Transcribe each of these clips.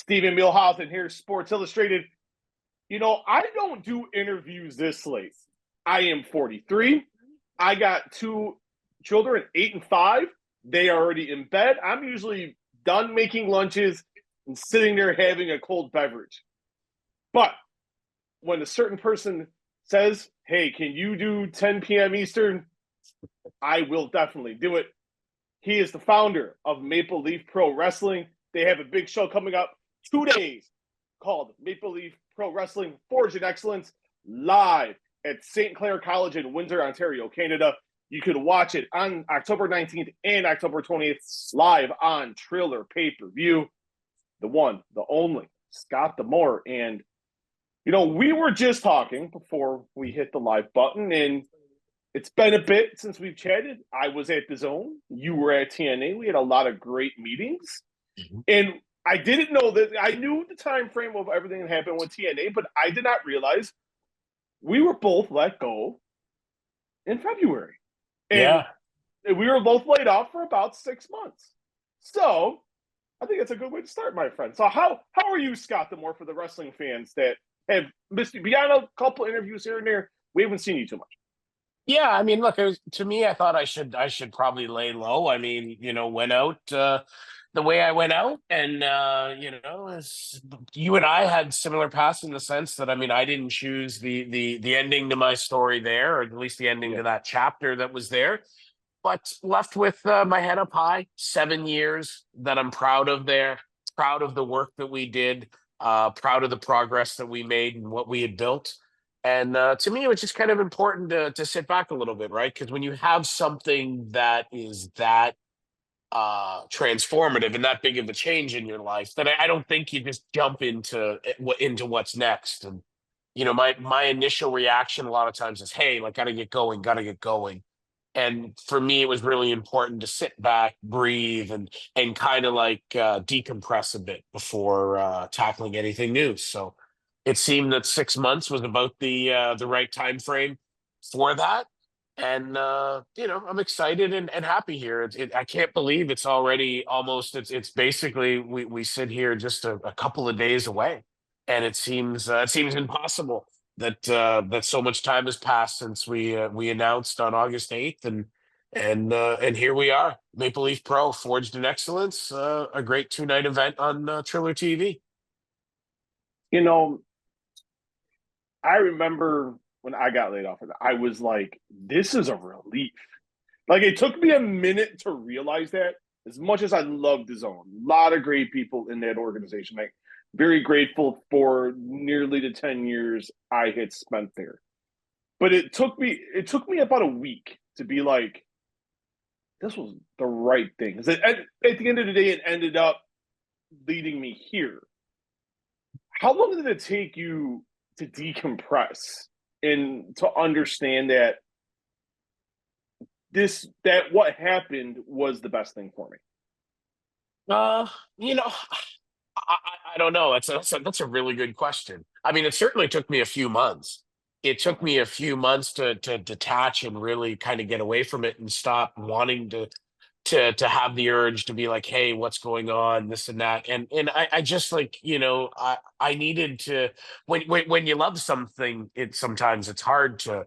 Stephen Milhausen here, Sports Illustrated. You know, I don't do interviews this late. I am 43. I got two children, 8 and 5. They are already in bed. I'm usually done making lunches and sitting there having a cold beverage. But when a certain person says, hey, can you do 10 p.m. Eastern? I will definitely do it. He is the founder of Maple Leaf Pro Wrestling. They have a big show coming up 2 days called Maple Leaf Pro Wrestling Forge in Excellence live at St. Clair College in Windsor, Ontario, Canada. You can watch it on October 19th and October 20th live on Triller pay-per-view. The one, the only, Scott D'Amore. And, you know, we were just talking before we hit the live button, and it's been a bit since we've chatted. I was at the Zone. You were at TNA. We had a lot of great meetings. Mm-hmm. And I didn't know that. I knew the time frame of everything that happened with TNA, but I did not realize we were both let go in February. And we were both laid off for about 6 months. So I think it's a good way to start, my friend. So how are you, Scott D'Amore, for the wrestling fans that have missed you? Beyond a couple interviews here and there, we haven't seen you too much. Yeah, I mean, look, to me, I thought I should probably lay low. I mean, went out the way I went out, and you and I had similar paths in the sense that, I mean, I didn't choose the ending to my story there, or at least the ending to that chapter that was there, but left with my head up high. 7 years that I'm proud of there, proud of the work that we did, proud of the progress that we made and what we had built. And to me, it was just kind of important to sit back a little bit, right? Because when you have something that is that transformative and that big of a change in your life, then I don't think you just jump into what's next. And my initial reaction a lot of times is, "Hey, like, gotta get going." And for me, it was really important to sit back, breathe, and kind of like decompress a bit before tackling anything new. So it seemed that 6 months was about the right time frame for that. And I'm excited and happy here. I can't believe it's already almost. It's basically we sit here just a couple of days away, and it seems impossible that so much time has passed since we announced on August 8th, and here we are, Maple Leaf Pro, Forged in Excellence, a great 2-night event on Triller TV. I remember when I got laid off, I was like, this is a relief. Like, it took me a minute to realize that. As much as I love the Zone, a lot of great people in that organization. Like, very grateful for nearly the 10 years I had spent there. But it took me about a week to be like, this was the right thing. At the end of the day, it ended up leading me here. How long did it take you to decompress and to understand that what happened was the best thing for me? I don't know. That's a really good question. I mean, it certainly took me a few months. It took me a few months to detach and really kind of get away from it and stop wanting to have the urge to be like, hey, what's going on, this and that. And I just, like, I needed to, when you love something, sometimes it's hard to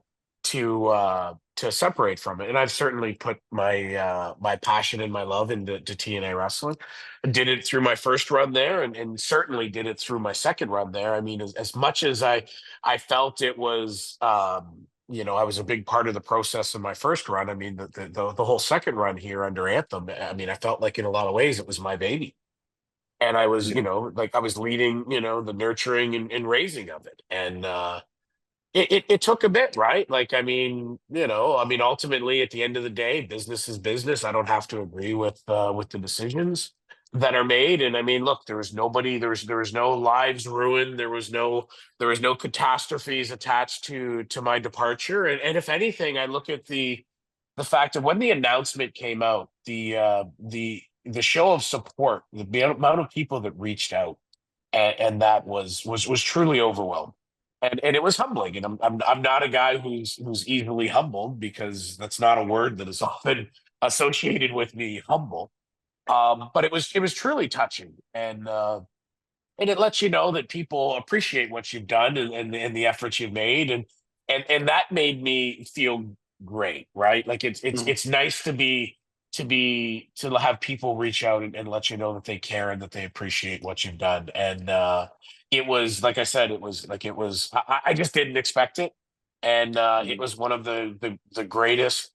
separate from it. And I've certainly put my passion and my love into TNA wrestling. I did it through my first run there, and certainly did it through my second run there. I mean, as much as I felt it was, I was a big part of the process in my first run. I mean, the whole second run here under Anthem, I mean, I felt like in a lot of ways it was my baby. And I was, like, I was leading, the nurturing and raising of it. And it took a bit, right? Like, I mean, ultimately at the end of the day, business is business. I don't have to agree with the decisions that are made. And I mean, look, there was no lives ruined. There was no catastrophes attached to my departure. And if anything, I look at the fact that when the announcement came out, the show of support, the amount of people that reached out, and that was truly overwhelming. And it was humbling, and I'm not a guy who's easily humbled, because that's not a word that is often associated with me, humble. But it was truly touching, and and it lets you know that people appreciate what you've done and the efforts you've made, and that made me feel great, right? Like Mhm. it's nice to have people reach out and let you know that they care and that they appreciate what you've done. And it was, like I said, I just didn't expect it. And it Mhm. was one of the greatest,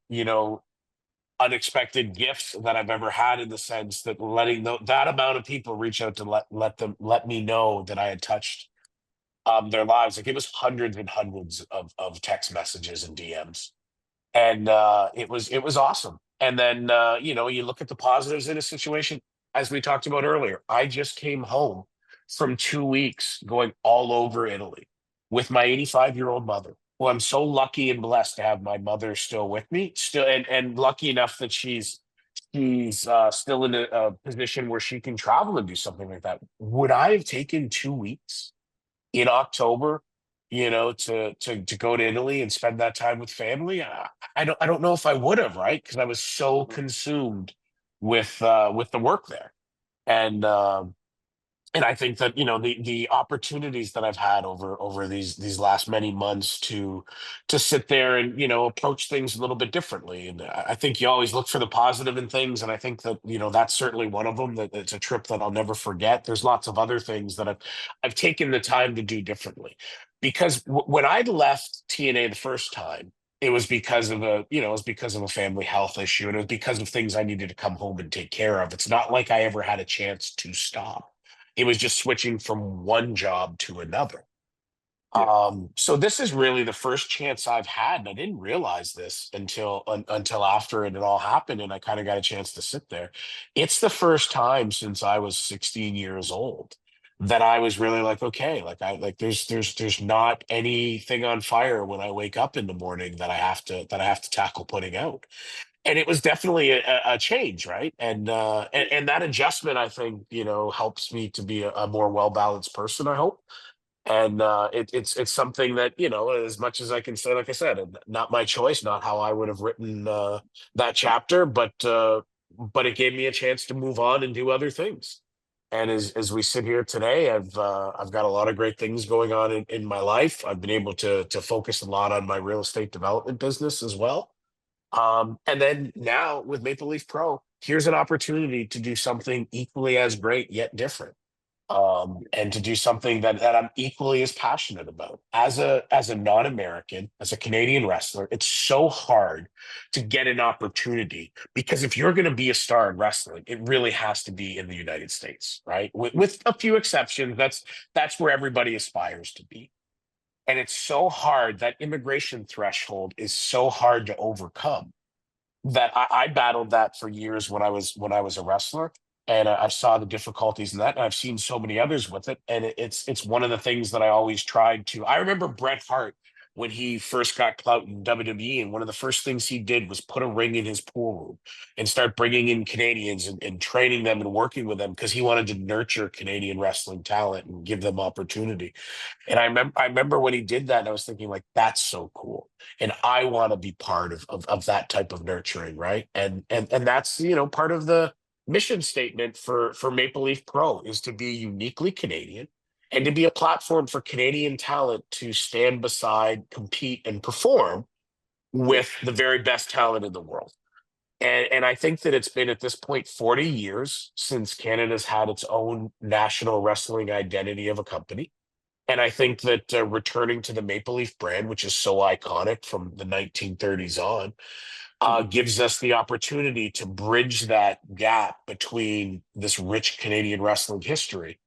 unexpected gifts that I've ever had, in the sense that letting that amount of people reach out to let me know that I had touched their lives. Like, it was hundreds and hundreds of text messages and DMs, and it was awesome. And then you look at the positives in a situation, as we talked about earlier. I just came home from 2 weeks going all over Italy with my 85-year-old mother, who I'm so lucky and blessed to have my mother still with me, still, and lucky enough that she's still in a position where she can travel and do something like that. Would I have taken 2 weeks in October, to go to Italy and spend that time with family? I don't know if I would have, right? Because I was so Mhm. consumed with the work there. And I think that, the opportunities that I've had over these last many months to sit there and, approach things a little bit differently. And I think you always look for the positive in things, and I think that, that's certainly one of them. That it's a trip that I'll never forget. There's lots of other things that I've taken the time to do differently, because when I left TNA the first time, it was because of a family health issue, and it was because of things I needed to come home and take care of. It's not like I ever had a chance to stop. It was just switching from one job to another. Yeah. So this is really the first chance I've had, and I didn't realize this until after it had all happened, and I kind of got a chance to sit there. It's the first time since I was 16 years old that I was really like, okay, there's not anything on fire when I wake up in the morning that I have to tackle putting out. And it was definitely a change, right? And that adjustment, I think, helps me to be a more well balanced person, I hope. And it's something that, as much as I can say, like I said, not my choice, not how I would have written that chapter, but it gave me a chance to move on and do other things. And as we sit here today, I've got a lot of great things going on in my life. I've been able to focus a lot on my real estate development business as well. And then now with Maple Leaf Pro, here's an opportunity to do something equally as great yet different. And to do something that I'm equally as passionate about. As a non-American, as a Canadian wrestler, it's so hard to get an opportunity, because if you're going to be a star in wrestling, it really has to be in the United States, right? With a few exceptions, that's where everybody aspires to be. And it's so hard. That immigration threshold is so hard to overcome, that I battled that for years when I was a wrestler, and I saw the difficulties in that, and I've seen so many others with it, and it's one of the things that I always tried to. I remember Bret Hart when he first got clout in WWE, and one of the first things he did was put a ring in his pool room and start bringing in Canadians and training them and working with them, because he wanted to nurture Canadian wrestling talent and give them opportunity. And I remember when he did that, and I was thinking, like, that's so cool. And I want to be part of that type of nurturing, right? And that's, part of the mission statement for Maple Leaf Pro, is to be uniquely Canadian and to be a platform for Canadian talent to stand beside, compete, and perform Yeah. with the very best talent in the world. And I think that it's been, at this point, 40 years since Canada's had its own national wrestling identity of a company. And I think that returning to the Maple Leaf brand, which is so iconic from the 1930s on, Mhm. gives us the opportunity to bridge that gap between this rich Canadian wrestling history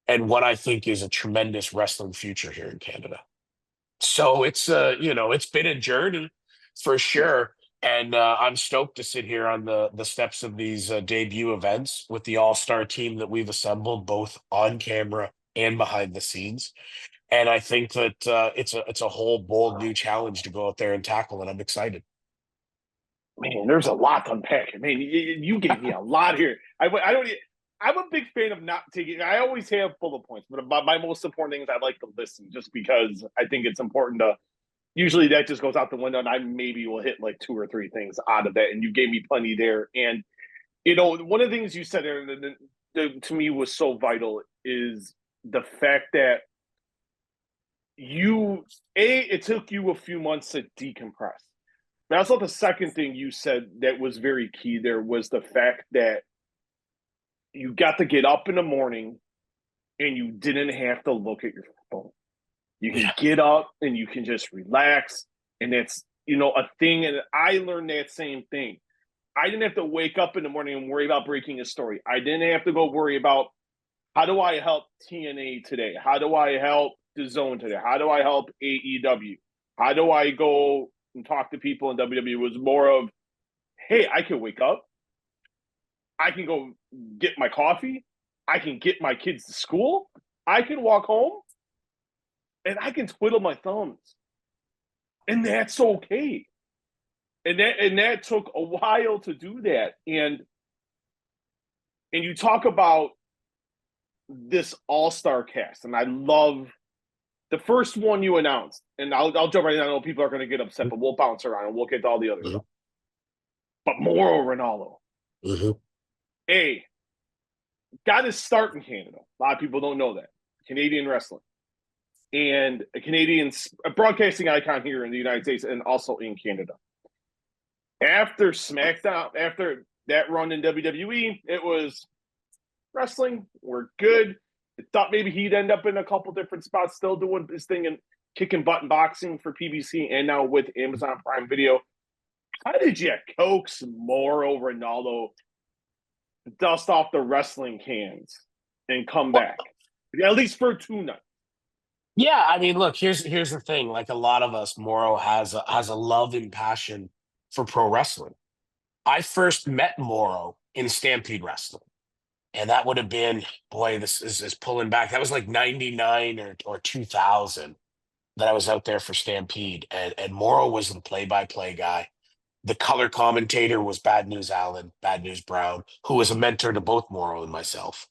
and what I think is a tremendous wrestling future here in Canada. So it's been a journey for Yeah. sure. And I'm stoked to sit here on the steps of these debut events with the all-star team that we've assembled, both on camera and behind the scenes. And I think that it's a whole bold new challenge to go out there and tackle, and I'm excited. Man, there's a lot to unpack. I mean, you gave me a lot here. I don't. I'm a big fan of not taking. I always have bullet points, but my most important thing is I like to listen, just because I think it's important to. Usually that just goes out the window, and I maybe will hit like two or three things out of that. And you gave me plenty there. And one of the things you said there, to me was so vital is the fact that it took you a few months to decompress. But I thought the second thing you said that was very key there was the fact that you got to get up in the morning and you didn't have to look at your phone. You can get up and you can just relax. And that's, a thing. And I learned that same thing. I didn't have to wake up in the morning and worry about breaking a story. I didn't have to go worry about how do I help TNA today? How do I help the Zone today? How do I help AEW? How do I go and talk to people in WWE? It was more of, hey, I can wake up. I can go get my coffee. I can get my kids to school. I can walk home. And I can twiddle my thumbs. And that's okay. And that took a while to do that. And you talk about this all-star cast, and I love the first one you announced. And I'll jump right in. I know people are going to get upset, but we'll bounce around and we'll get to all the other stuff. But Mauro Ranallo, got his start in Canada. A lot of people don't know that. Canadian wrestling. And a Canadian broadcasting icon here in the United States and also in Canada. After SmackDown, after that run in WWE, it was wrestling. We're good. I thought maybe he'd end up in a couple different spots, still doing his thing and kicking butt and boxing for PBC and now with Amazon Prime Video. How did you coax Mauro Ranallo dust off the wrestling cans and come back? At least for 2 nights. Yeah, I mean, look, here's the thing. Like a lot of us, Mauro has a love and passion for pro wrestling. I first met Mauro in Stampede Wrestling. And that would have been, boy, this is pulling back. That was like 99 or 2000 that I was out there for Stampede. And Mauro was the play-by-play guy. The color commentator was Bad News Allen, Bad News Brown, who was a mentor to both Mauro and myself.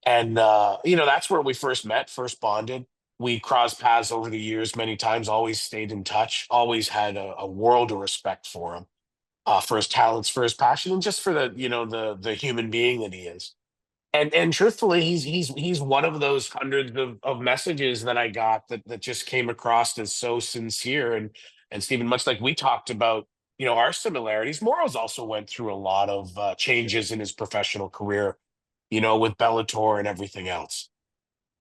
And, that's where we first met, first bonded. We crossed paths over the years many times, always stayed in touch, always had a world of respect for him, for his talents, for his passion, and just for the human being that he is. And truthfully, he's one of those hundreds of messages that I got that just came across as so sincere. And Stephen, much like we talked about, our similarities, Mauro's also went through a lot of changes in his professional career, with Bellator and everything else.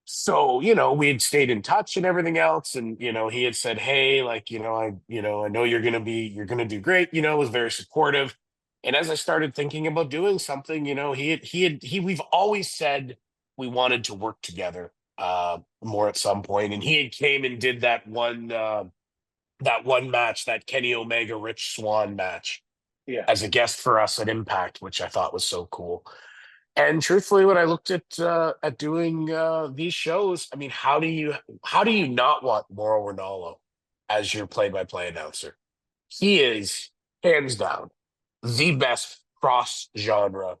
So, we had stayed in touch and everything else. And, he had said, hey, like, I know you're going to do great, was very supportive. And as I started thinking about doing something, we've always said we wanted to work together more at some point. And he had came and did that one match, that Kenny Omega Rich Swann match, as a guest for us at Impact, which I thought was so cool. And truthfully, when I looked at doing these shows, I mean, how do you not want Mauro Ranallo as your play-by-play announcer? He is hands down the best cross-genre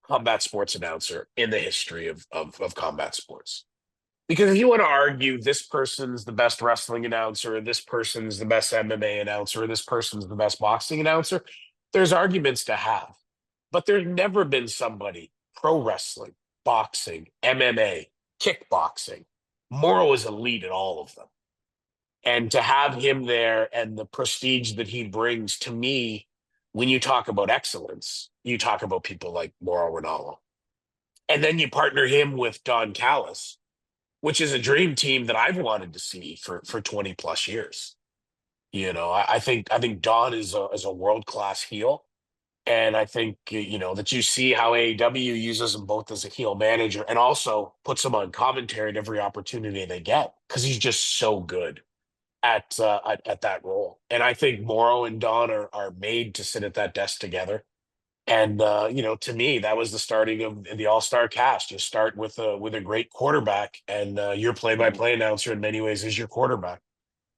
combat sports announcer in the history of combat sports. Because if you want to argue this person's the best wrestling announcer, or this person's the best MMA announcer, or this person's the best boxing announcer, there's arguments to have. But there's never been somebody, pro wrestling, boxing, MMA, kickboxing. Mauro is elite at all of them. And to have him there and the prestige that he brings to me, when you talk about excellence, you talk about people like Mauro Ranallo. And then you partner him with Don Callis, which is a dream team that I've wanted to see for 20 plus years. I think Don is a world-class heel. And I think, that you see how AEW uses him both as a heel manager and also puts him on commentary at every opportunity they get, because he's just so good at that role. And I think Mauro and Don are made to sit at that desk together. And, to me, that was the starting of the all-star cast. You start with a great quarterback, and your play-by-play announcer in many ways is your quarterback.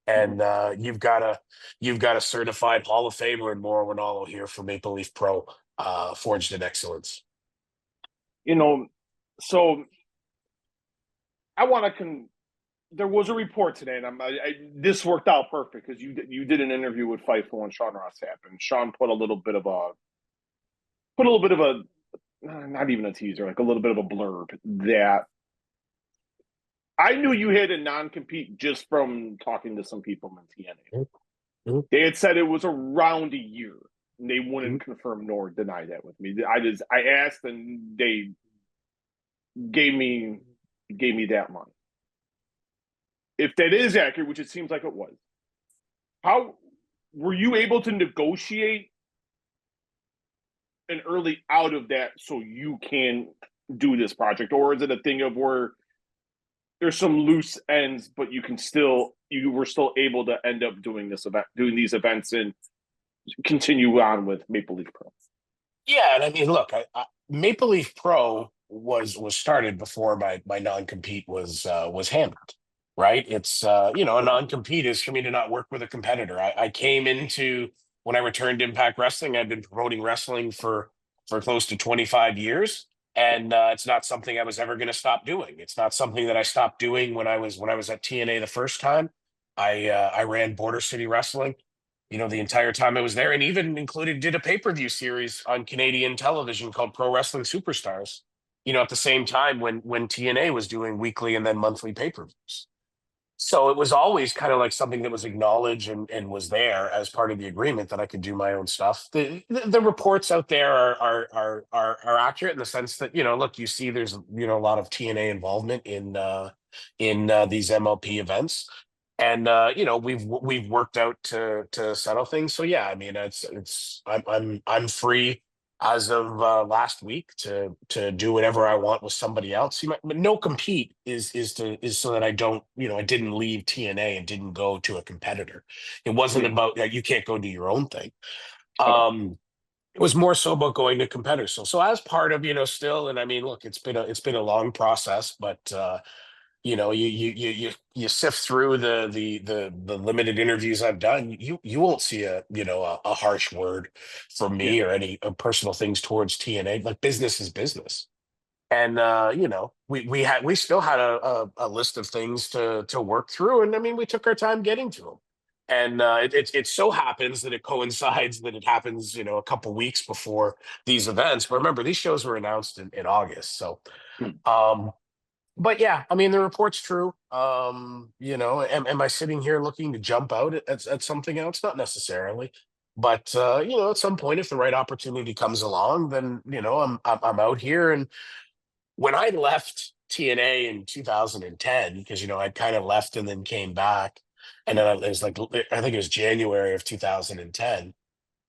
And you've got a certified Hall of Famer in Mauro Ranallo here for Maple Leaf Pro, forged in excellence. So I want to. There was a report today, and this worked out perfect because you did an interview with Fightful and Sean Ross Sapp, and Sean put a little bit of a not even a teaser, like a little bit of a blurb that I knew you had a non-compete just from talking to some people in TNA. Mhm. They had said it was around a year, and they Mhm. wouldn't confirm nor deny that with me. I asked, and they gave me gave me that month. If that is accurate, which it seems like it was, how were you able to negotiate an early out of that so you can do this project, or is it a thing of where there's some loose ends, but you were still able to end up doing these events, and continue on with Maple Leaf Pro? Yeah, and I mean, look, Maple Leaf Pro was started before my non compete was handled. Right? It's a non compete is for me to not work with a competitor. I came into when I returned to Impact Wrestling. I've been promoting wrestling for close to 25 years, and it's not something I was ever going to stop doing. It's not something that I stopped doing when I was at TNA the first time. I ran Border City Wrestling the entire time I was there, and even did a pay-per-view series on Canadian television called Pro Wrestling Superstars, at the same time when TNA was doing weekly and then monthly pay-per-views. So it was always kind of like something that was acknowledged and was there as part of the agreement that I could do my own stuff. The reports out there are accurate in the sense that, look, you see there's a lot of TNA involvement in these MLP events. And we've worked out to settle things. So yeah, I mean I'm free as of last week to do whatever I want with somebody else. But no compete is so that I didn't leave TNA and didn't go to a competitor. It wasn't Hmm. about you can't go do your own thing. Okay. It was more so about going to competitors. So as part of still, and I mean, look, it's been a long process, but you sift through the limited interviews I've done. You won't see a harsh word from Yeah. me or any personal things towards TNA. Like business is business, and we still had a list of things to work through, and I mean we took our time getting to them. And it so happens that it coincides that it happens a couple weeks before these events. But remember, these shows were announced in August, so. Hmm. Um, but yeah, I mean, the report's true. Am I sitting here looking to jump out at something else? Not necessarily. But at some point, if the right opportunity comes along, then I'm out here. And when I left TNA in 2010, because I'd kind of left and then came back, and then it was like I think it was January of 2010.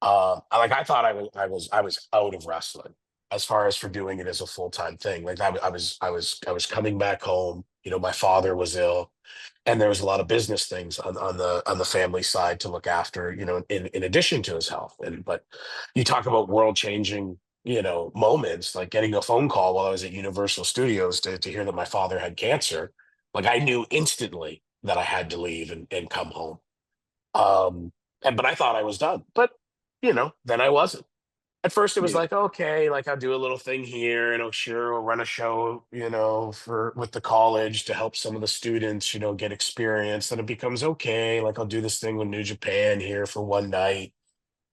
I thought I was out of wrestling as far as for doing it as a full time thing. Like I was coming back home. My father was ill, and there was a lot of business things on the family side to look after. In addition to his health. But you talk about world changing. Moments like getting a phone call while I was at Universal Studios to hear that my father had cancer. Like I knew instantly that I had to leave and come home. Um, but I thought I was done. But then I wasn't. At first, it was Yeah. like, okay, like I'll do a little thing here, and oh, sure, we'll run a show, for with the college to help some of the students, get experience. Then it becomes okay, like I'll do this thing with New Japan here for one night.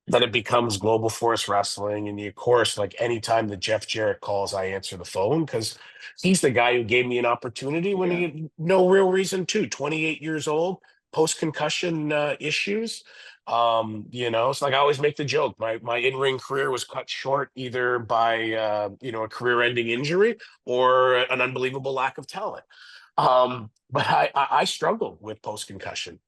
Then it becomes Global Force Wrestling, and of course, like anytime that Jeff Jarrett calls, I answer the phone because he's the guy who gave me an opportunity when he Yeah. had no real reason to. 28 years old, post concussion issues. It's like I always make the joke. My in ring career was cut short either by a career ending injury or an unbelievable lack of talent. But I struggled with post concussion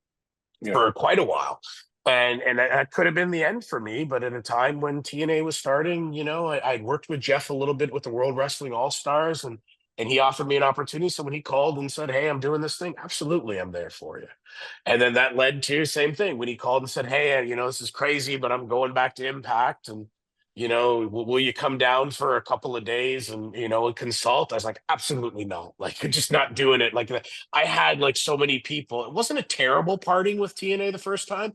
Yeah. for quite a while. And that could have been the end for me. But at a time when TNA was starting, I'd worked with Jeff a little bit with the World Wrestling All Stars, and he offered me an opportunity. So when he called and said, "Hey, I'm doing this thing," absolutely, I'm there for you. And then that led to same thing when he called and said, "Hey, this is crazy, but I'm going back to Impact, and will you come down for a couple of days and consult?" I was like, "Absolutely no, like just not doing it." Like I had like so many people. It wasn't a terrible parting with TNA the first time.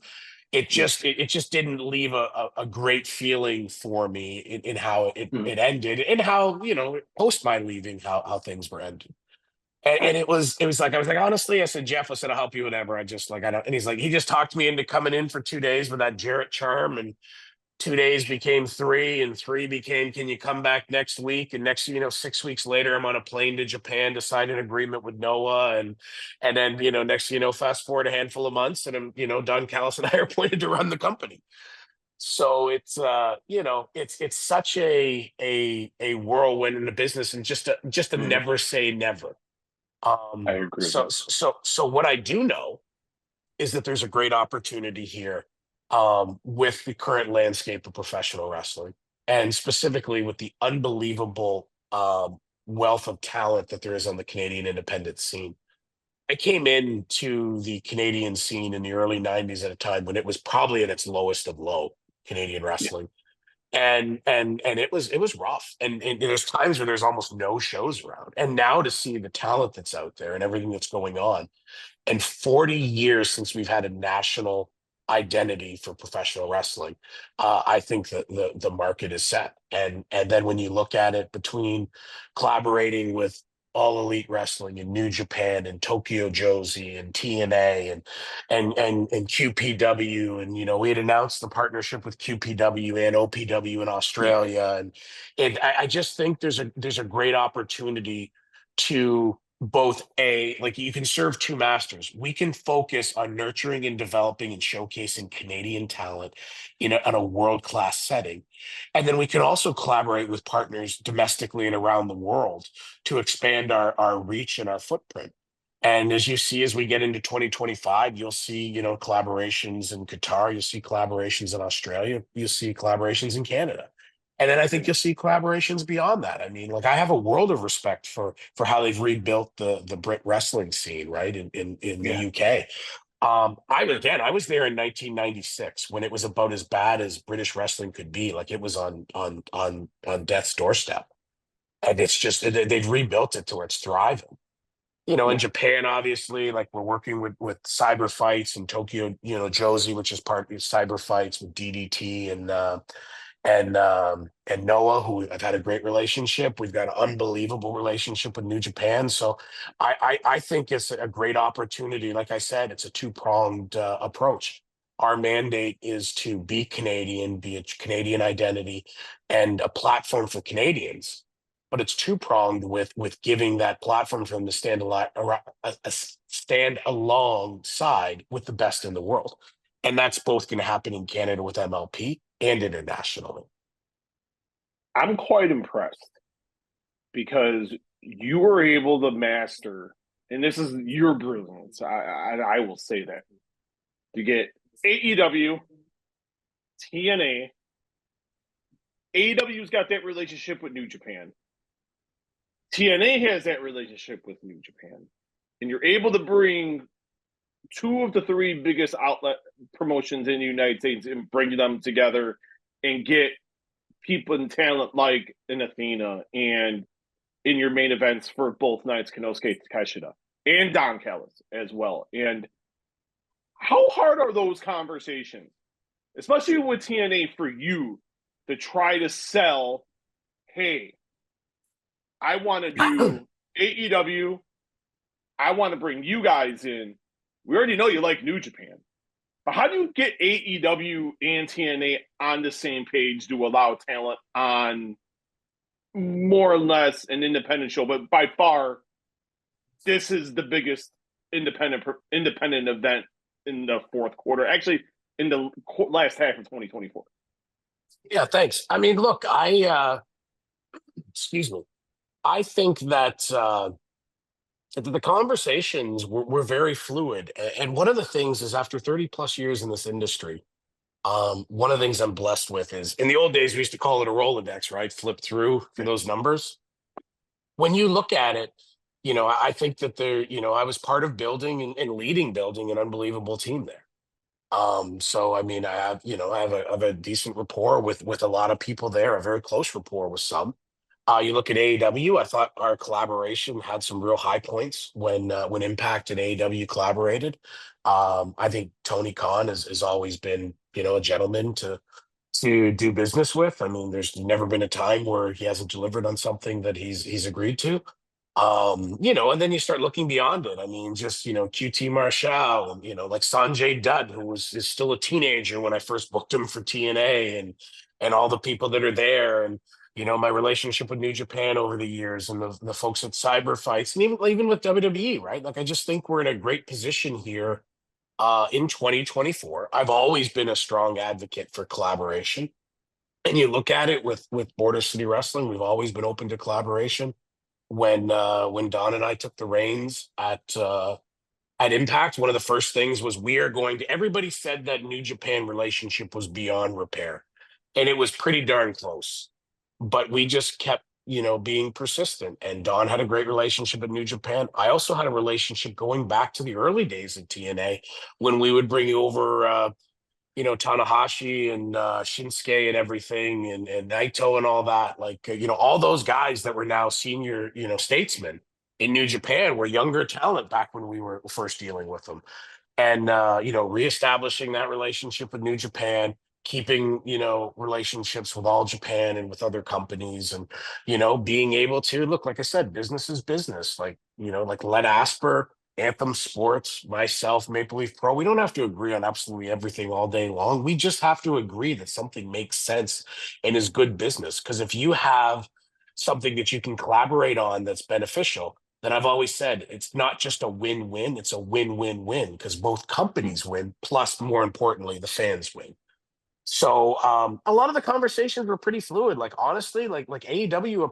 It just didn't leave a great feeling for me in how it, Hmm. it ended and how post my leaving how things were ended. And it was like I was like, honestly, I said, "Jeff, I said I'll help you whenever. I just like I don't." And he's like, he just talked me into coming in for 2 days with that Jarrett charm, and 2 days became three, and three became, can you come back next week? And next, 6 weeks later, I'm on a plane to Japan to sign an agreement with Noah. And then, next, fast forward a handful of months and I'm, Don Callis and I are appointed to run the company. So it's such a whirlwind in the business, and just to Mm, never say never. I agree with So what I do know is that there's a great opportunity here, with the current landscape of professional wrestling, and specifically with the unbelievable wealth of talent that there is on the Canadian independent scene. I came into the Canadian scene in the early 90s at a time when it was probably at its lowest of low, Canadian that. wrestling. And it was rough. And there's times where there's almost no shows around. And now to see the talent that's out there and everything that's going on, and 40 years since we've had a national identity for professional wrestling, I think that the market is set. And then when you look at it, between collaborating with All Elite Wrestling and New Japan and Tokyo Josie and TNA and QPW, and we had announced the partnership with QPW and OPW in Yeah. Australia, and I just think there's a great opportunity to both, like, you can serve two masters. We can focus on nurturing and developing and showcasing Canadian talent on a world-class setting. And then we can also collaborate with partners domestically and around the world to expand our reach and our footprint. And as you see, as we get into 2025, you'll see, collaborations in Qatar, you'll see collaborations in Australia, you'll see collaborations in Canada. And then I think you'll see collaborations beyond that. I mean, like, I have a world of respect for how they've rebuilt the Brit wrestling scene, right, in the Yeah. UK. I was there in 1996 when it was about as bad as British wrestling could be. Like, it was on death's doorstep, and it's just they've rebuilt it to where it's thriving. In Yeah. Japan, obviously, like, we're working with Cyber Fights and Tokyo, Josie, which is part of Cyber Fights with DDT and Noah, who I've had a great relationship. We've got an unbelievable relationship with New Japan. So I think it's a great opportunity. Like I said, it's a two-pronged approach. Our mandate is to be Canadian, be a Canadian identity, and a platform for Canadians. But it's two-pronged with giving that platform for them to stand alongside with the best in the world. And that's both going to happen in Canada with MLP and internationally. I'm quite impressed because you were able to master, and this is your brilliance. I will say that, to get AEW, TNA. AEW's got that relationship with New Japan. TNA has that relationship with New Japan, and you're able to bring two of the three biggest outlet promotions in the United States and bring them together and get people and talent like an Athena and in your main events for both nights, Konosuke Takeshita and Don Callis as well. And how hard are those conversations, especially with TNA, for you to try to sell, hey, I want to do AEW. I want to bring you guys in. We already know you like New Japan. But how do you get AEW and TNA on the same page to allow talent on more or less an independent show? But by far, this is the biggest independent event in the fourth quarter. Actually, in the last half of 2024. Yeah, thanks. I mean, look, excuse me. I think that the conversations were very fluid. And one of the things is, after 30 plus years in this industry, one of the things I'm blessed with is, in the old days, we used to call it a Rolodex, right? Flip through for those numbers. When you look at it, I think that I was part of building and building an unbelievable team there. So I mean, I have a decent rapport with a lot of people there, a very close rapport with some. You look at AEW. I thought our collaboration had some real high points when Impact and AEW collaborated. I think Tony Khan has always been, a gentleman to do business with. I mean, there's never been a time where he hasn't delivered on something that he's agreed to. And then you start looking beyond it. I mean, just, QT Marshall and, like Sanjay Dutt, who is still a teenager when I first booked him for TNA, and all the people that are there, and, my relationship with New Japan over the years, and the folks at Cyber Fights, and even with WWE, right? Like, I just think we're in a great position here in 2024. I've always been a strong advocate for collaboration. And you look at it with Border City Wrestling, we've always been open to collaboration. When Don and I took the reins at Impact, one of the first things was we are going to. Everybody said that New Japan relationship was beyond repair, and it was pretty darn close. But we just kept, being persistent. And Don had a great relationship at New Japan. I also had a relationship going back to the early days at TNA when we would bring over. Tanahashi and Shinsuke and everything, and Naito and all that. Like, all those guys that were now senior, statesmen in New Japan were younger talent back when we were first dealing with them. And, reestablishing that relationship with New Japan, keeping, relationships with All Japan and with other companies, and, being able to look, like I said, business is business. Like, like Len Asper, Anthem Sports, myself, Maple Leaf Pro. We don't have to agree on absolutely everything all day long. We just have to agree that something makes sense and is good business. Because if you have something that you can collaborate on that's beneficial, then I've always said it's not just a win-win, it's a win-win-win because both companies win, plus more importantly, the fans win. So a lot of the conversations were pretty fluid. Like honestly, like AEW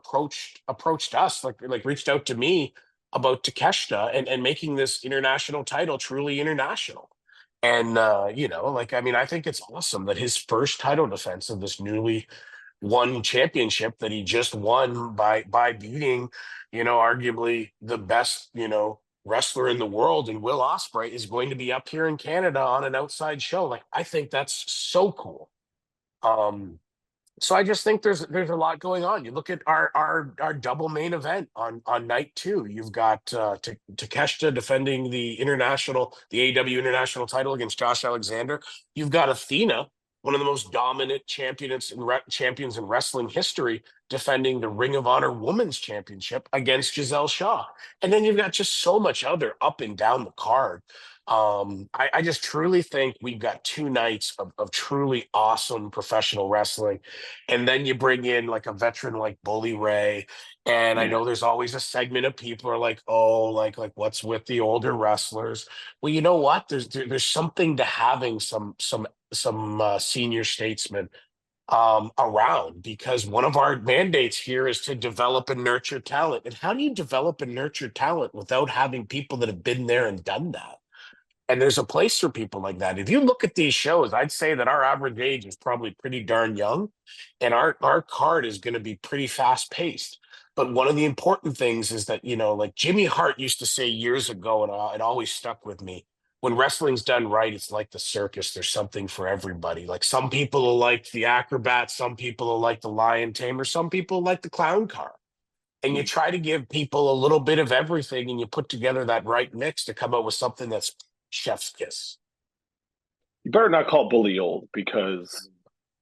approached us, like reached out to me about Takeshita and making this international title truly international. And like I mean, I think it's awesome that his first title defense of this newly won championship that he just won by beating, arguably the best, wrestler in the world, and Will Ospreay is going to be up here in Canada on an outside show. Like I think that's so cool. Um, so I just think there's a lot going on. You look at our double main event on night two. You've got Takeshita defending the AEW international title against Josh Alexander. You've got Athena, one of the most dominant champions in wrestling history, defending the Ring of Honor Women's Championship against Giselle Shaw. And then you've got just so much other up and down the card. I just truly think we've got 2 nights of truly awesome professional wrestling. And then you bring in like a veteran like Bully Ray. And I know there's always a segment of people are like, oh, like what's with the older wrestlers? Well, you know what? There's something to having some senior statesmen around, because one of our mandates here is to develop and nurture talent. And how do you develop and nurture talent without having people that have been there and done that? And there's a place for people like that. If you look at these shows, I'd say that our average age is probably pretty darn young, and our card is going to be pretty fast paced. But one of the important things is that, like Jimmy Hart used to say years ago, and it always stuck with me. When wrestling's done right, it's like the circus. There's something for everybody. Like some people will like the acrobat, some people will like the lion tamer, some people like the clown car. And you try to give people a little bit of everything, and you put together that right mix to come up with something that's chef's kiss. You better not call Bully old, because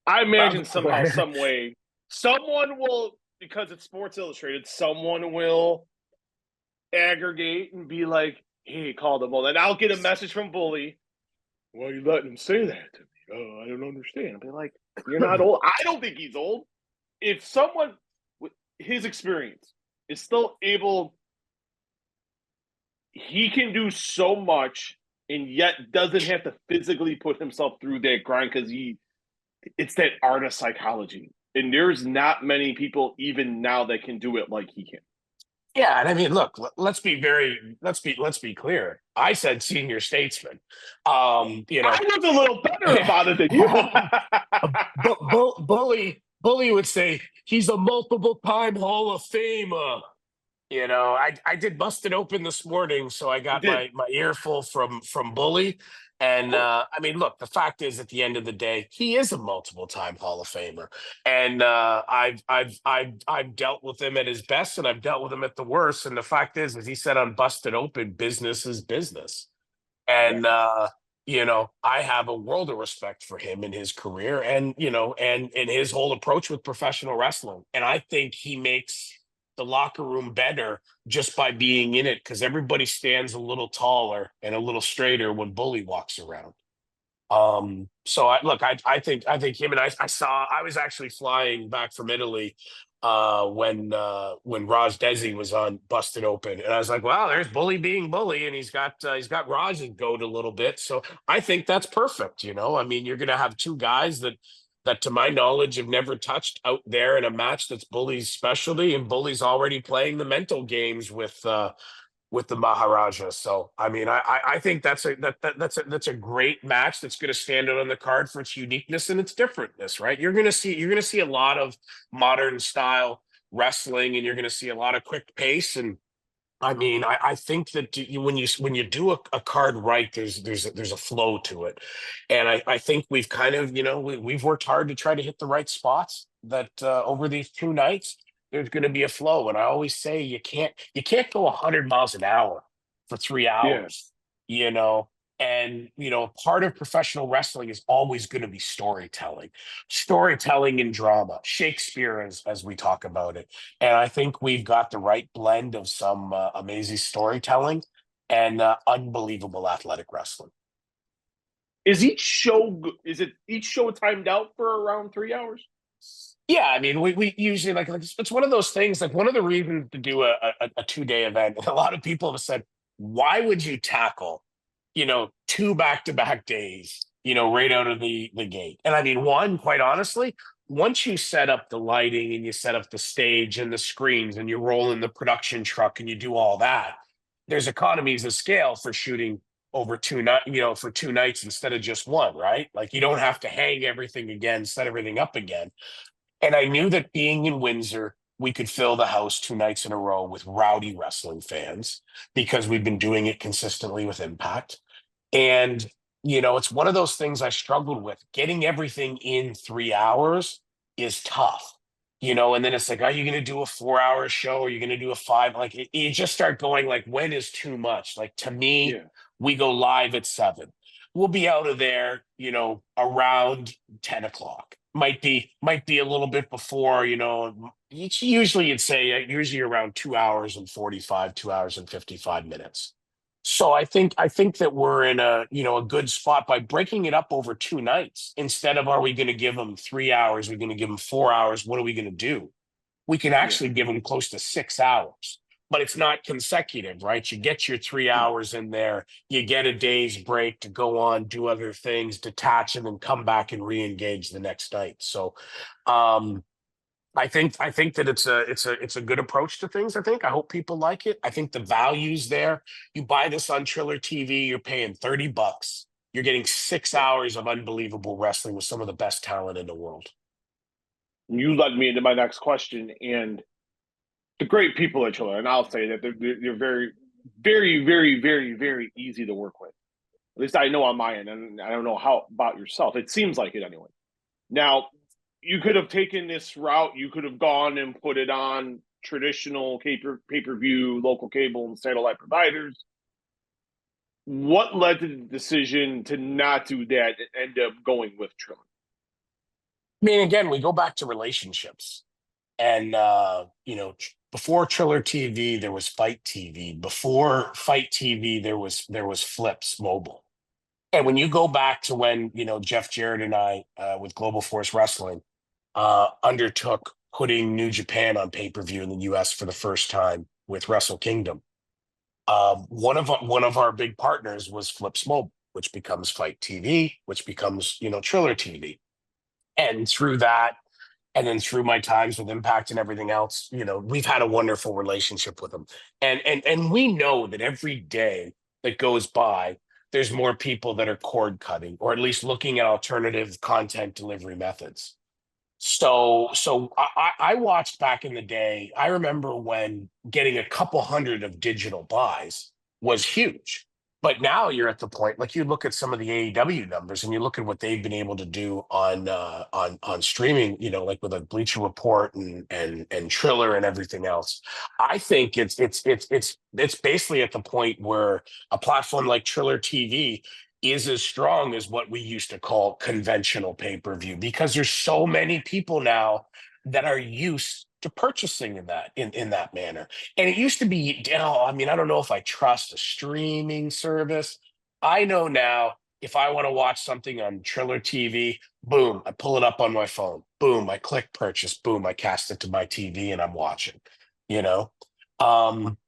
I imagine somehow, some way, someone will, because it's Sports Illustrated, someone will aggregate and be like, hey, call them old. And I'll get a message from Bully. Why are you letting him say that to me? Oh, I don't understand. I'll be like, you're not old. I don't think he's old. If someone with his experience is still able, he can do so much and yet doesn't have to physically put himself through that grind, because it's that art of psychology. And there's not many people even now that can do it like he can. Yeah, and I mean, look, let's be clear. I said senior statesman. I was a little better about it than you. Bully would say he's a multiple time Hall of Famer. I did Busted Open this morning, so I got my earful from Bully. And I mean, look, the fact is, at the end of the day, he is a multiple-time Hall of Famer, and I've dealt with him at his best, and I've dealt with him at the worst. And the fact is, as he said on Busted Open, business is business. And I have a world of respect for him and his career, and his whole approach with professional wrestling. And I think he makes the locker room better just by being in it, because everybody stands a little taller and a little straighter when Bully walks around. So I think him and I was actually flying back from Italy when Raj Desi was on Busted Open, and I was like, wow, there's Bully being Bully, and he's got Raj's goat a little bit. So I think that's perfect. I mean, you're gonna have two guys that to my knowledge have never touched out there in a match that's Bully's specialty, and Bully's already playing the mental games with the Maharaja. So I mean, I think that's a great match that's going to stand out on the card for its uniqueness and its differentness, right? You're gonna see a lot of modern style wrestling, and you're going to see a lot of quick pace. And I mean, I think that when you do a card right, there's a flow to it, and I think we've kind of we've worked hard to try to hit the right spots that over these two nights there's going to be a flow. And I always say you can't go 100 miles an hour for 3 hours, you know. And part of professional wrestling is always going to be storytelling and drama, Shakespeare as we talk about it. And I think we've got the right blend of some amazing storytelling and unbelievable athletic wrestling. Is each show timed out for around 3 hours? Yeah, I mean, we usually like it's one of those things. Like, one of the reasons to do a 2 day event, a lot of people have said, why would you tackle, two back-to-back days, right out of the gate? And I mean, one, quite honestly, once you set up the lighting and you set up the stage and the screens and you roll in the production truck and you do all that, there's economies of scale for shooting over for 2 nights instead of just one, right? Like, you don't have to hang everything again, set everything up again. And I knew that being in Windsor, we could fill the house 2 nights in a row with rowdy wrestling fans because we've been doing it consistently with Impact. And, it's one of those things I struggled with. Getting everything in 3 hours is tough, and then it's like, are you going to do a 4 hour show? Or are you going to do a five? Like, you just start going, like, when is too much? Like, to me, Yeah. we go live at 7. We'll be out of there, around 10 o'clock. Might be a little bit before, usually you'd say usually around 2 hours and 45, 2 hours and 55 minutes. So I think that we're in a good spot by breaking it up over 2 nights. Instead of, are we going to give them 3 hours? We're going to give them 4 hours. What are we going to do? We can Yeah. actually give them close to 6 hours, but it's not consecutive, right? You get your 3 hours in there, you get a day's break to go on, do other things, detach, and then come back and re-engage the next night. So, I think that it's a good approach to things. I hope people like it. I think the value's there. You buy this on Triller TV, you're paying $30. You're getting 6 hours of unbelievable wrestling with some of the best talent in the world. You led me into my next question, and the great people at Chiller, and I'll say that they're very, very, very, very, very easy to work with. At least I know on my end, and I don't know how about yourself. It seems like it anyway. Now, you could have taken this route. You could have gone and put it on traditional pay-per-view, local cable, and satellite providers. What led to the decision to not do that and end up going with Triller? I mean, again, we go back to relationships. And before Triller TV, there was Fight TV. Before Fight TV, there was Flips Mobile. And when you go back to when Jeff Jarrett and I with Global Force Wrestling undertook putting New Japan on pay-per-view in the U.S. for the first time with Wrestle Kingdom, one of our big partners was Flips Mobile, which becomes Fight TV, which becomes Triller TV. And through that, and then through my times with Impact and everything else, we've had a wonderful relationship with them. And we know that every day that goes by, there's more people that are cord cutting, or at least looking at alternative content delivery methods. So I watched back in the day. I remember when getting a couple hundred of digital buys was huge. But now you're at the point, like, you look at some of the AEW numbers and you look at what they've been able to do on streaming, like with a Bleacher Report and Triller and everything else. I think it's basically at the point where a platform like Triller TV is as strong as what we used to call conventional pay-per-view, because there's so many people now that are used to purchasing in that manner. And it used to be, I mean, I don't know if I trust a streaming service. I know now if I want to watch something on Triller TV, boom, I pull it up on my phone. Boom, I click purchase. Boom, I cast it to my TV and I'm watching. You know, um,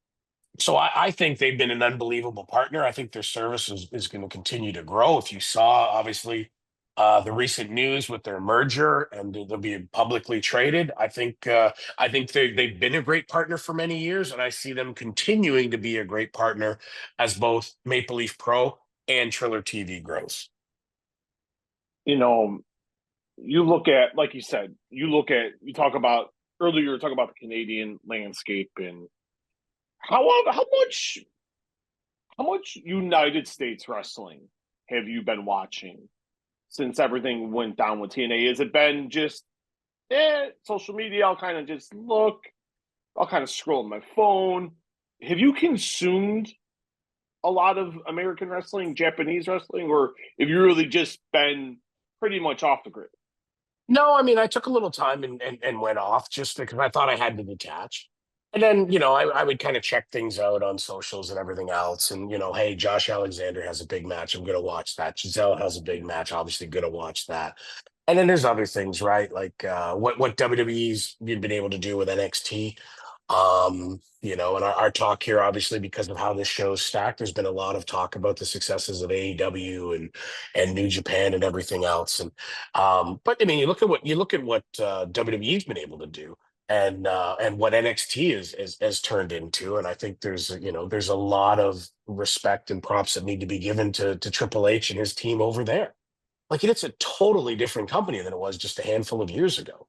so I think they've been an unbelievable partner. I think their service is going to continue to grow. If you saw, obviously, the recent news with their merger and they'll be publicly traded, I think they've been a great partner for many years, and I see them continuing to be a great partner as both Maple Leaf Pro and Triller TV grows. You know, you look at, like you said, you talk about earlier, you were talking about the Canadian landscape and how much United States wrestling have you been watching since everything went down with TNA? Has it been just social media? I'll kind of just look, I'll kind of scroll on my phone. Have you consumed a lot of American wrestling, Japanese wrestling, or have you really just been pretty much off the grid? No, I mean, I took a little time and went off just because I thought I had to detach. And then, I would kind of check things out on socials and everything else. And, hey, Josh Alexander has a big match. I'm going to watch that. Giselle has a big match. Obviously, going to watch that. And then there's other things, right? Like what WWE's been able to do with NXT. And our talk here, obviously, because of how this show's stacked, there's been a lot of talk about the successes of AEW and New Japan and everything else. But I mean, you look at what WWE's been able to do and what NXT has turned into, and I think there's a lot of respect and props that need to be given to Triple H and his team over there. Like it's a totally different company than it was just a handful of years ago.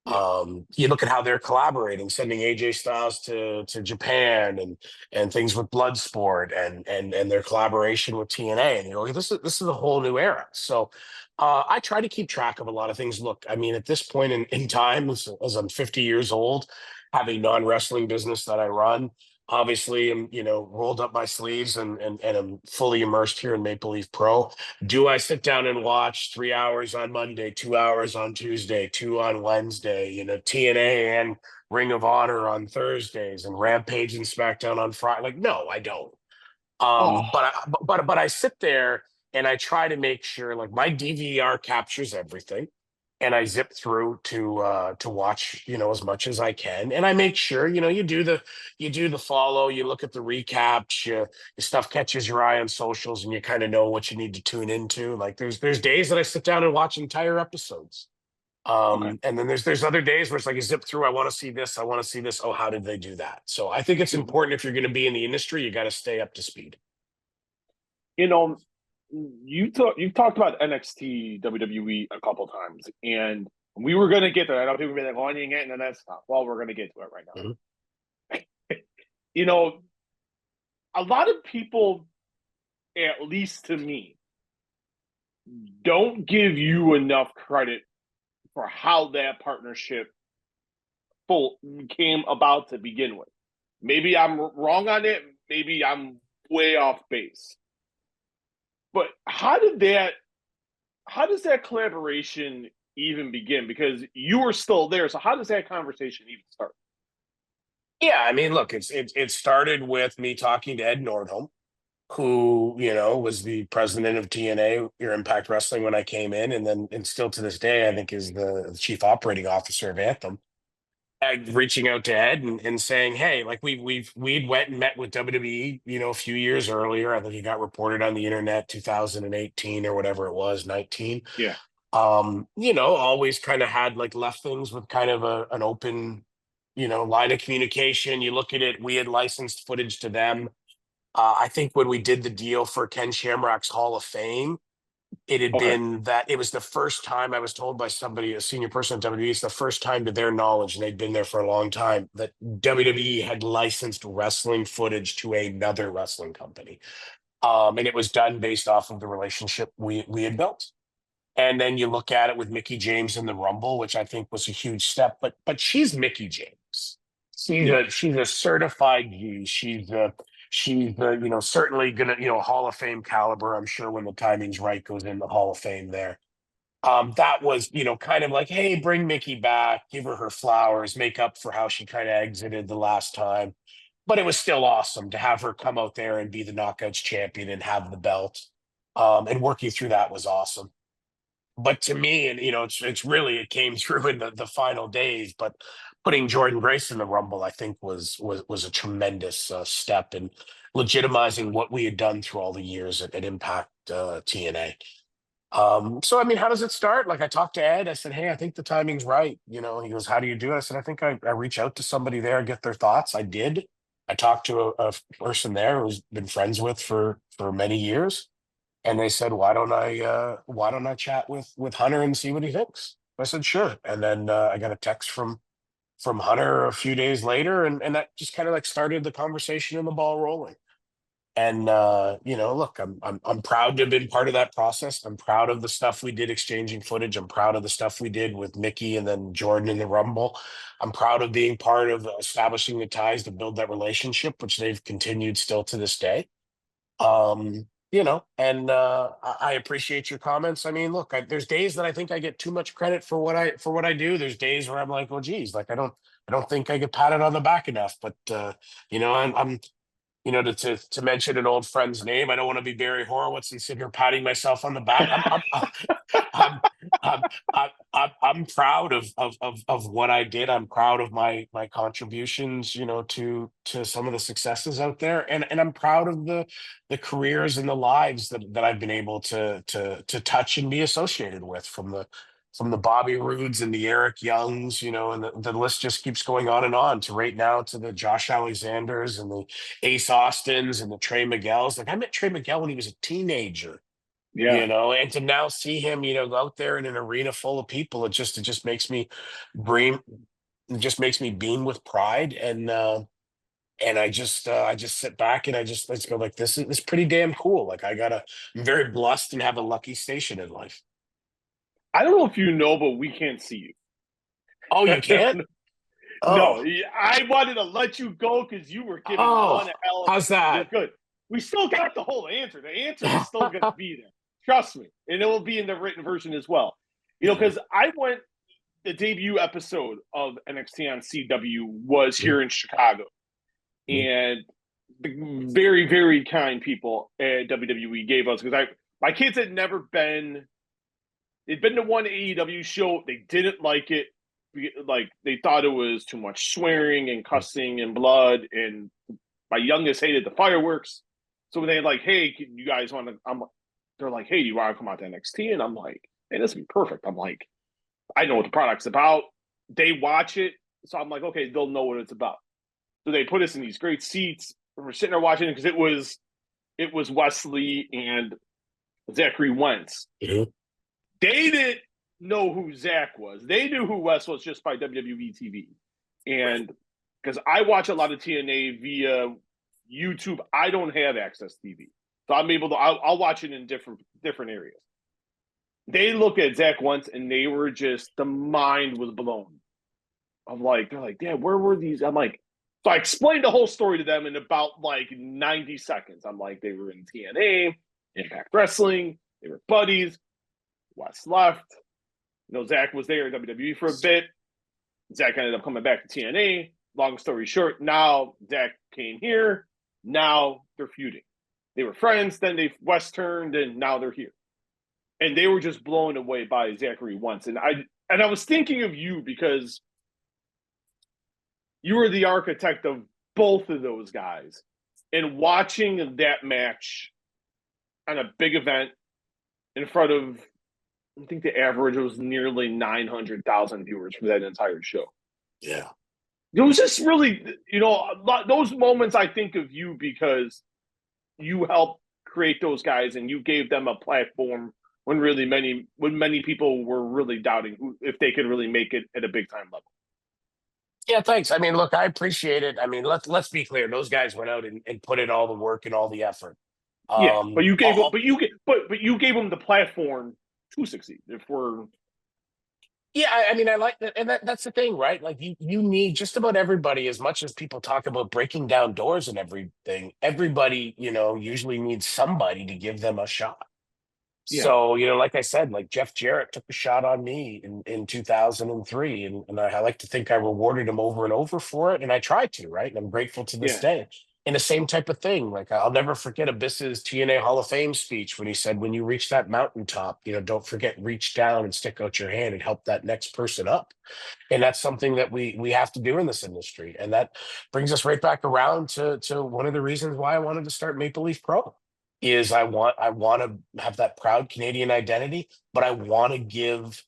Yeah. You look at how they're collaborating, sending AJ Styles to Japan and things with Bloodsport and their collaboration with TNA, and this is a whole new era. So I try to keep track of a lot of things. Look, I mean, at this point in time, as I'm 50 years old, have a non-wrestling business that I run. Obviously, I'm rolled up my sleeves and I'm fully immersed here in Maple Leaf Pro. Do I sit down and watch 3 hours on Monday, 2 hours on Tuesday, two on Wednesday, TNA and Ring of Honor on Thursdays and Rampage and SmackDown on Friday? Like, no, I don't. Oh, But I sit there and I try to make sure like my DVR captures everything and I zip through to watch, as much as I can. And I make sure, you do the follow, you look at the recaps, your stuff catches your eye on socials and you kind of know what you need to tune into. Like there's days that I sit down and watch entire episodes. okay. And then there's other days where it's like you zip through, I want to see this, I want to see this. Oh, how did they do that? So I think it's Mhm. important if you're going to be in the industry, you got to stay up to speed. You know, you've talked about NXT WWE a couple times, and we were gonna get there. I know people be like, "Oh, I didn't get into that stuff." Well, we're gonna get to it right now. Mhm. You know, a lot of people, at least to me, don't give you enough credit for how that partnership full came about to begin with. Maybe I'm wrong on it. Maybe I'm way off base. But how does that collaboration even begin? Because you were still there. So how does that conversation even start? Yeah, I mean, look, it started with me talking to Ed Nordholm, who was the president of TNA, your Impact Wrestling, when I came in, and still to this day, I think is the chief operating officer of Anthem. Reaching out to Ed and saying, hey, like we'd went and met with WWE, a few years earlier. I think he got reported on the internet 2018 or whatever it was, 19. Yeah. Always kind of had like left things with kind of an open, line of communication. You look at it, we had licensed footage to them. I think when we did the deal for Ken Shamrock's Hall of Fame, it had Okay. been that it was the first time I was told by somebody, a senior person at WWE, it's the first time to their knowledge, and they'd been there for a long time, that WWE had licensed wrestling footage to another wrestling company. And it was done based off of the relationship we had built. And then you look at it with Mickey James in the Rumble, which I think was a huge step. But she's Mickey James. Yeah. She's a certified G. She's certainly gonna Hall of Fame caliber. I'm sure when the timing's right goes in the Hall of Fame there. That was, kind of like, hey, bring Mickey back, give her flowers, make up for how she kind of exited the last time. But it was still awesome to have her come out there and be the Knockouts champion and have the belt. And working through that was awesome. But to me, and it's really, it came through in the final days. But putting Jordan Grace in the Rumble, I think was a tremendous step in legitimizing what we had done through all the years at Impact TNA. So I mean, how does it start? Like I talked to Ed, I said, hey, I think the timing's right. He goes, how do you do it? I said, I think I reach out to somebody there, get their thoughts. I did. I talked to a person there who's been friends with for many years. And they said, why don't I chat with Hunter and see what he thinks? I said, sure. And then I got a text from Hunter a few days later, and that just kind of like started the conversation and the ball rolling. And look, I'm proud to have been part of that process. I'm proud of the stuff we did exchanging footage. I'm proud of the stuff we did with Mickey and then Jordan in the Rumble. I'm proud of being part of establishing the ties to build that relationship, which they've continued still to this day. And I appreciate your comments. I mean, look, there's days that I think I get too much credit for what I do. There's days where I'm like, well, geez, like I don't think I get patted on the back enough. But I'm to mention an old friend's name. I don't want to be Barry Horowitz and sit here patting myself on the back. I'm, I'm, I'm proud of what I did. I'm proud of my contributions, to some of the successes out there, and I'm proud of the careers and the lives that I've been able to touch and be associated with from the Bobby Roods and the Eric Youngs, and the list just keeps going on and on to right now to the Josh Alexanders and the Ace Austins and the Trey Miguel's. Like I met Trey Miguel when he was a teenager, Yeah. and to now see him, go out there in an arena full of people, it just makes me beam, it just makes me beam with pride. And I just sit back and let's go like this is pretty damn cool. Like I'm very blessed and have a lucky station in life. I don't know if you know, but we can't see Oh, you you. can't? Oh, No, I wanted to let you go because you were giving oh, one hell how's of that? good. We still got the whole answer. The answer is still going to be there. Trust me, and it will be in the written version as well. Because I went the debut episode of NXT on CW was here in Chicago, and the very very kind people at WWE gave us because my kids had never been. They'd been to one AEW show. They didn't like it. Like they thought it was too much swearing and cussing and blood. And my youngest hated the fireworks. So when they like, hey, can you guys want to? They're like, hey, do you want to come out to NXT? And I'm like, hey, this would be perfect. I'm like, I know what the product's about. They watch it, so I'm like, okay, they'll know what it's about. So they put us in these great seats. And we're sitting there watching it because it was Wesley and Zachary Wentz. Mhm. They didn't know who Zach was. They knew who Wes was just by WWE TV. Right. And because I watch a lot of TNA via YouTube, I don't have access TV. So I'm able to I'll watch it in different areas. They look at Zach once and they were just the mind was blown. I'm like, they're like, Dad, where were these? I'm like, so I explained the whole story to them in about like 90 seconds. I'm like, they were in TNA, Impact Wrestling, they were buddies. Wes left. Zach was there at WWE for a bit. Zach ended up coming back to TNA. Long story short, now Zach came here. Now they're feuding. They were friends, then Wes turned, and now they're here. And they were just blown away by Zachary once. And I was thinking of you because you were the architect of both of those guys. And watching that match on a big event in front of I think the average was nearly 900,000 viewers for that entire show. Yeah. It was just really, those moments I think of you because you helped create those guys and you gave them a platform when many people were really doubting if they could really make it at a big time level. Yeah, thanks. I mean, look, I appreciate it. I mean, let's be clear. Those guys went out and put in all the work and all the effort. Yeah, but Um, you gave them, all, but you gave them the platform to succeed. If we're yeah, I mean, I like that, and that's the thing, right? Like you need just about everybody. As much as people talk about breaking down doors and everything, everybody, usually needs somebody to give them a shot. Yeah. So, like I said, like Jeff Jarrett took a shot on me in 2003. And I like to think I rewarded him over and over for it. And I tried to, right? And I'm grateful to this Yeah. day. And the same type of thing. Like I'll never forget Abyss's TNA Hall of Fame speech when he said, when you reach that mountaintop, don't forget, reach down and stick out your hand and help that next person up. And that's something that we have to do in this industry. And that brings us right back around to one of the reasons why I wanted to start Maple Leaf Pro is I want to have that proud Canadian identity, but I want to give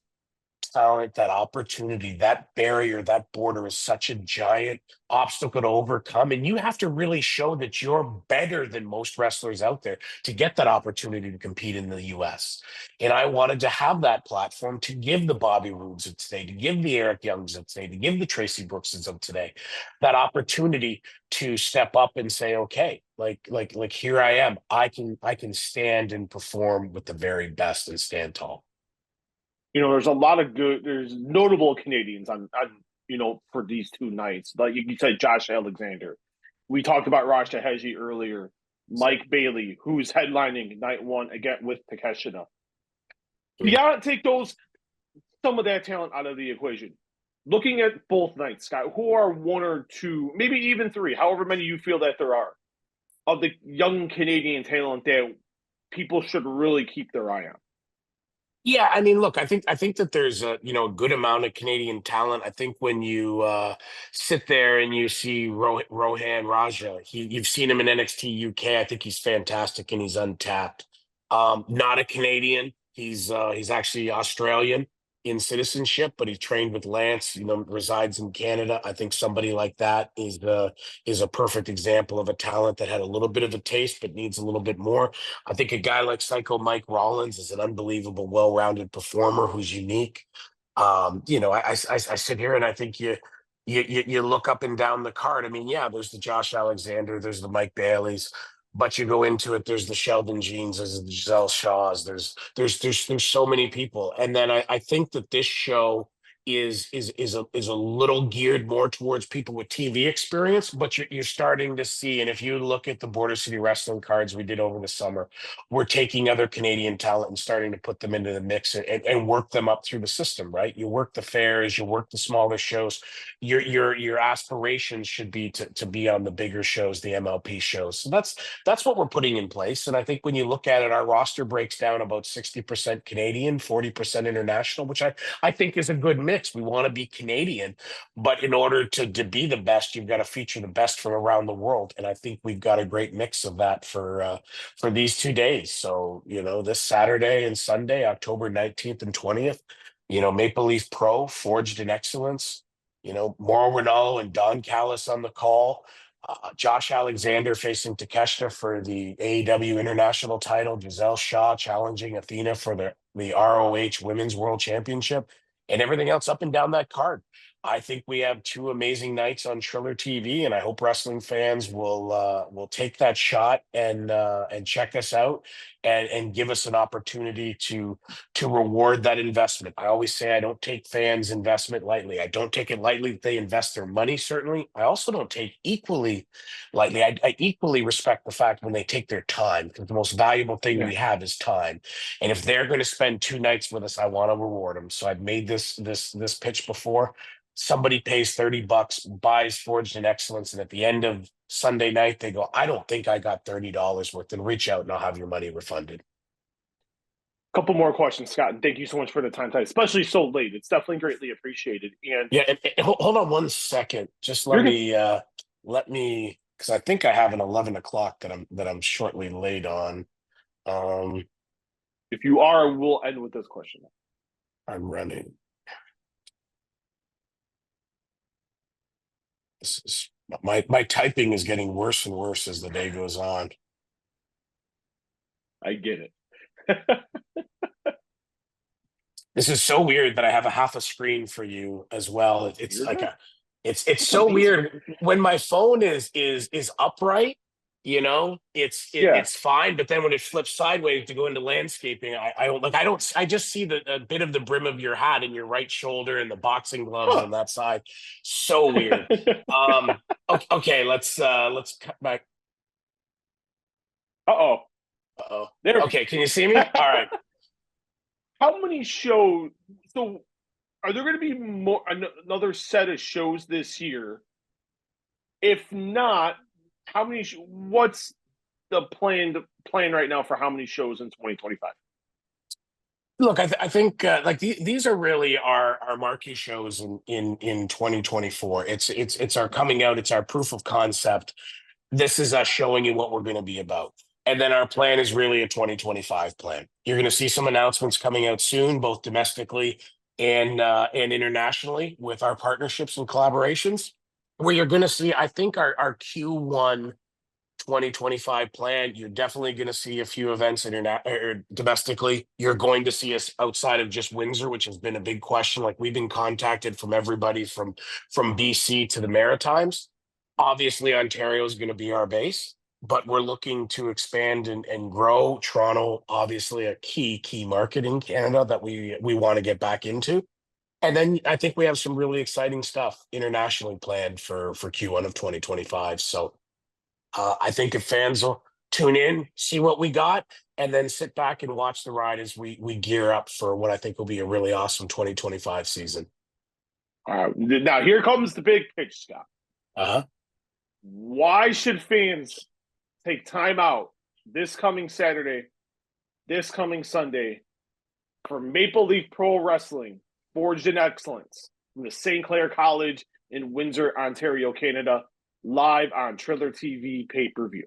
talent that opportunity. That barrier, that border is such a giant obstacle to overcome, and you have to really show that you're better than most wrestlers out there to get that opportunity to compete in the US. And I wanted to have that platform to give the Bobby Roodes of today, to give the Eric Youngs of today, to give the Tracy Brookses of today that opportunity to step up and say, okay, like here I am. I can stand and perform with the very best and stand tall. There's a lot of there's notable Canadians for these two nights. Like you said, Josh Alexander. We talked about Raj Taheji earlier. Mike Bailey, who's headlining night one again with Takeshita. You gotta take some of that talent out of the equation. Looking at both nights, Scott, who are one or two, maybe even three, however many you feel that there are, of the young Canadian talent that people should really keep their eye on? Yeah, I mean, look, I think that there's a good amount of Canadian talent. I think when you sit there and you see Rohan Raja, you've seen him in NXT UK. I think he's fantastic and he's untapped. Not a Canadian. He's actually Australian in citizenship, but he trained with Lance. Resides in Canada. I think somebody like that is a perfect example of a talent that had a little bit of a taste but needs a little bit more. I think a guy like Psycho Mike Rollins is an unbelievable, well-rounded performer who's unique. I sit here and I think you look up and down the card. I mean, yeah, there's the Josh Alexander, there's the Mike Baileys, but you go into it, there's the Sheldon Jeans, there's the Giselle Shaws, there's so many people. And then I think that this show is a little geared more towards people with TV experience, but you're starting to see, and if you look at the Border City Wrestling cards we did over the summer, we're taking other Canadian talent and starting to put them into the mix and work them up through the system, right? You work the fairs, you work the smaller shows. Your aspirations should be to be on the bigger shows, the MLP shows. So that's what we're putting in place. And I think when you look at it, our roster breaks down about 60% Canadian, 40% international, which I think is a good mix. We want to be Canadian, but in order to be the best, you've got to feature the best from around the world. And I think we've got a great mix of that for these 2 days. So, this Saturday and Sunday, October 19th and 20th, Maple Leaf Pro, Forged in Excellence, Mauro Ranallo and Don Callis on the call. Josh Alexander facing Takeshita for the AEW International title. Giselle Shaw challenging Athena for the ROH Women's World Championship, and everything else up and down that card. I think we have two amazing nights on Triller TV, and I hope wrestling fans will take that shot and check us out and give us an opportunity to reward that investment. I always say I don't take fans' investment lightly. I don't take it lightly that they invest their money. Certainly, I also don't take equally lightly. I equally respect the fact when they take their time, because the most valuable thing we have is time. And if they're going to spend 2 nights with us, I want to reward them. So I've made this pitch before. Somebody pays $30, buys Forged in Excellence, and at the end of Sunday night, they go, I don't think I got $30 worth, and reach out and I'll have your money refunded. Couple more questions, Scott, and thank you so much for the time tonight, especially so late. It's definitely greatly appreciated. And yeah, and hold on one second. Just let me, because I think I have an 11 o'clock that I'm shortly late on. If you are, we'll end with this question. I'm running. This is my typing is getting worse and worse as the day goes on. I get it. This is so weird that I have a half a screen for you as well. It's like it's so amazing. weird when my phone is upright. It's fine, but then when it flips sideways to go into landscaping, I just see a bit of the brim of your hat in your right shoulder and the boxing gloves on that side. So weird. Okay, let's cut back. Uh-oh. Okay, can you see me? All right. how many shows? So, are there going to be another set of shows this year? If not, how many? What's the plan right now for how many shows in 2025? Look, I think like these are really our marquee shows in 2024. It's our coming out. It's our proof of concept. This is us showing you what we're going to be about. And then our plan is really a 2025 plan. You're going to see some announcements coming out soon, both domestically and internationally with our partnerships and collaborations. Where you're going to see, I think, our Q1 2025 plan, you're definitely going to see a few events domestically. You're going to see us outside of just Windsor, which has been a big question. Like we've been contacted from everybody from BC to the Maritimes. Obviously, Ontario is going to be our base, but we're looking to expand and grow. Toronto, obviously, a key market in Canada that we want to get back into. And then I think we have some really exciting stuff internationally planned for Q1 of 2025. So I think if fans will tune in, see what we got, and then sit back and watch the ride as we gear up for what I think will be a really awesome 2025 season. All right, now here comes the big pitch, Scott. Uh-huh. Why should fans take time out this coming Saturday, this coming Sunday for Maple Leaf Pro Wrestling, Forged in Excellence from the St. Clair College in Windsor, Ontario, Canada, live on Triller TV pay-per-view?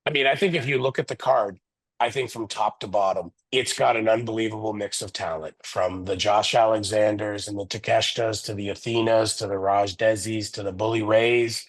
I mean, I think if you look at the card, I think from top to bottom, it's got an unbelievable mix of talent from the Josh Alexanders and the Takeshtas to the Athenas to the Raj Desis to the Bully Rays,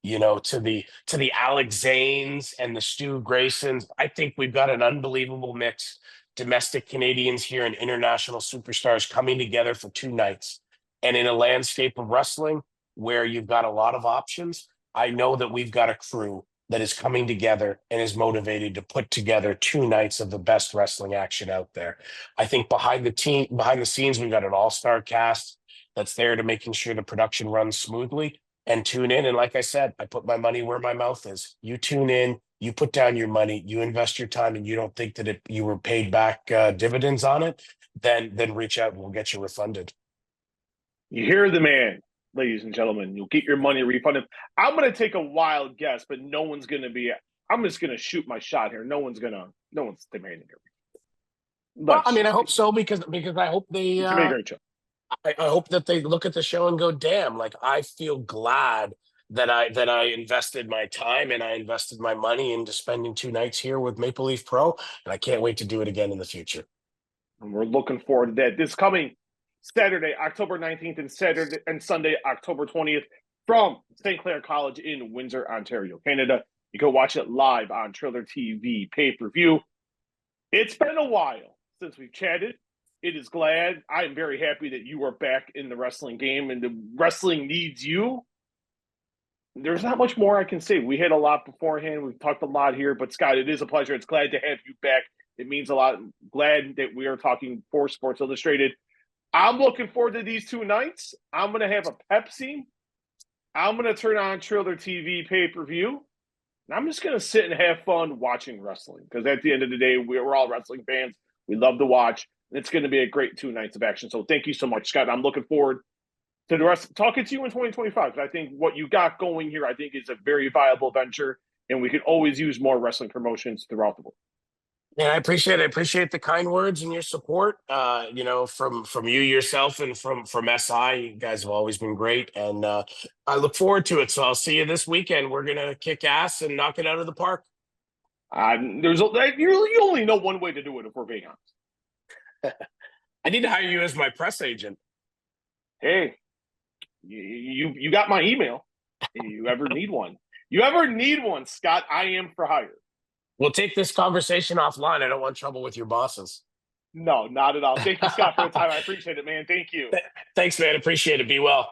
to the Alex Zanes and the Stu Graysons. I think we've got an unbelievable mix. Domestic Canadians here and international superstars coming together for 2 nights. And in a landscape of wrestling where you've got a lot of options, I know that we've got a crew that is coming together and is motivated to put together 2 nights of the best wrestling action out there. I think behind the scenes, we've got an all-star cast that's there to making sure the production runs smoothly. And tune in. And like I said, I put my money where my mouth is. You tune in, you put down your money, you invest your time, and you don't think that you were paid back dividends on it, then reach out and we'll get you refunded. You hear the man, ladies and gentlemen. You'll get your money refunded. I'm going to take a wild guess, but no one's going to be. I'm just going to shoot my shot here. No one's demanding it. Well, I mean, I hope so because I hope they. It's a great show. I hope that they look at the show and go, damn, like I feel glad that I invested my time and I invested my money into spending 2 nights here with Maple Leaf Pro, and I can't wait to do it again in the future. And we're looking forward to that. This coming Saturday, October 19th, and Sunday, October 20th, from St. Clair College in Windsor, Ontario, Canada. You can watch it live on Triller TV pay-per-view. It's been a while since we've chatted. It is glad. I am very happy that you are back in the wrestling game and the wrestling needs you. There's not much more I can say. We had a lot beforehand. We've talked a lot here, but Scott, it is a pleasure. It's glad to have you back. It means a lot. I'm glad that we are talking for Sports Illustrated. I'm looking forward to these 2 nights. I'm going to have a Pepsi. I'm going to turn on Triller TV pay-per-view. And I'm just going to sit and have fun watching wrestling because at the end of the day, we're all wrestling fans. We love to watch. It's going to be a great 2 nights of action. So thank you so much, Scott. I'm looking forward to the rest. Talking to you in 2025. I think what you got going here, I think, is a very viable venture, and we can always use more wrestling promotions throughout the world. Yeah, I appreciate it. I appreciate the kind words and your support. From you yourself and from SI. You guys have always been great, and I look forward to it. So I'll see you this weekend. We're gonna kick ass and knock it out of the park. You only know one way to do it, if we're being honest. I need to hire you as my press agent. Hey, you got my email. You ever need one, Scott, I am for hire. We'll take this conversation offline. I don't want trouble with your bosses. No, not at all. Thank you, Scott, for the time. I appreciate it, man. Thank you. Thanks, man. Appreciate it. Be well.